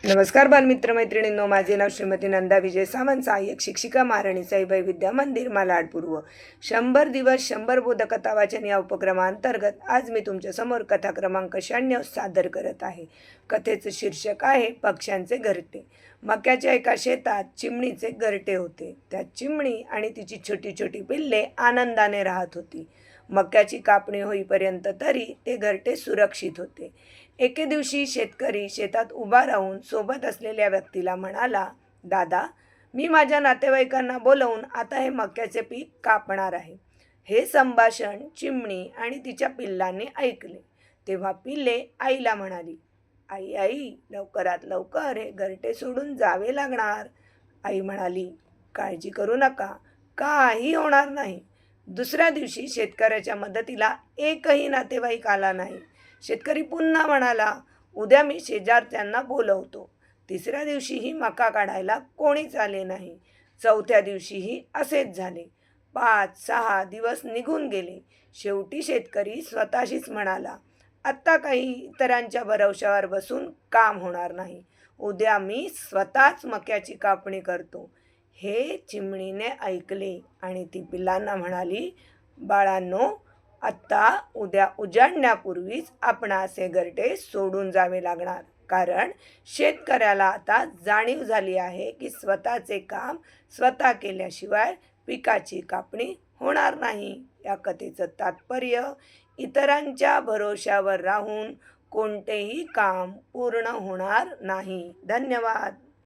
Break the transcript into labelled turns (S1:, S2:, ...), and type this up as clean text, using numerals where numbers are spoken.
S1: नमस्कार बालमित्र मैत्रिणींनो, माझे नाव श्रीमती नंदा विजय सावंत, सहाय्यक शिक्षिका, महाराणी साईबाई विद्या मंदिर, मालाड पूर्व. 100 दिवस 100 बोधकथा वाचन या उपक्रमाअंतर्गत आज मी तुमच्यासमोर कथा क्रमांक 96 सादर करत आहे. कथेचं शीर्षक आहे पक्ष्यांचे घरटे. मक्याच्या एका शेतात चिमणीचे घरटे होते. त्यात चिमणी आणि तिची छोटी छोटी पिल्ले आनंदाने राहत होती. मक्याची कापणी होईपर्यंत तरी ते घरटे सुरक्षित होते. एके दिवशी शेतकरी शेतात उभा राहून सोबत असलेल्या व्यक्तीला म्हणाला, दादा, मी माझ्या नातेवाईकांना बोलवून आता हे मक्याचे पीक कापणार आहे. हे संभाषण चिमणी आणि तिच्या पिल्लांनी ऐकले. तेव्हा पिल्ले आईला म्हणाली, आई आई, लवकरात लवकर हे घरटे सोडून जावे लागणार. आई म्हणाली, काळजी करू नका, काही होणार नाही. दुसऱ्या दिवशी शेतकऱ्याच्या मदतीला एकही नातेवाईक आला नाही. शेतकरी पुन्हा म्हणाला, उद्या मी शेजारच्यांना बोलवतो. तिसऱ्या दिवशीही मका काढायला कोणीच आले नाही. चौथ्या दिवशीही असेच झाले. 5-6 दिवस निघून गेले. शेवटी शेतकरी स्वतःशीच म्हणाला, आत्ता काही इतरांच्या भरवशावर बसून काम होणार नाही. उद्या मी स्वतःच मक्याची कापणी करतो. हे चिमणीने ऐकले आणि ती पिल्लांना म्हणाली, बाळांनो, आत्ता उद्या उजाडण्यापूर्वीच आपणास हे घरटे सोडून जावे लागणार. कारण शेतकऱ्याला आता जाणीव झाली आहे की स्वतःचे काम स्वतः केल्याशिवाय पिकाची कापणी होणार नाही. या कथेचं तात्पर्य, इतरांच्या भरोशावर राहून कोणतेही काम पूर्ण होणार नाही. धन्यवाद.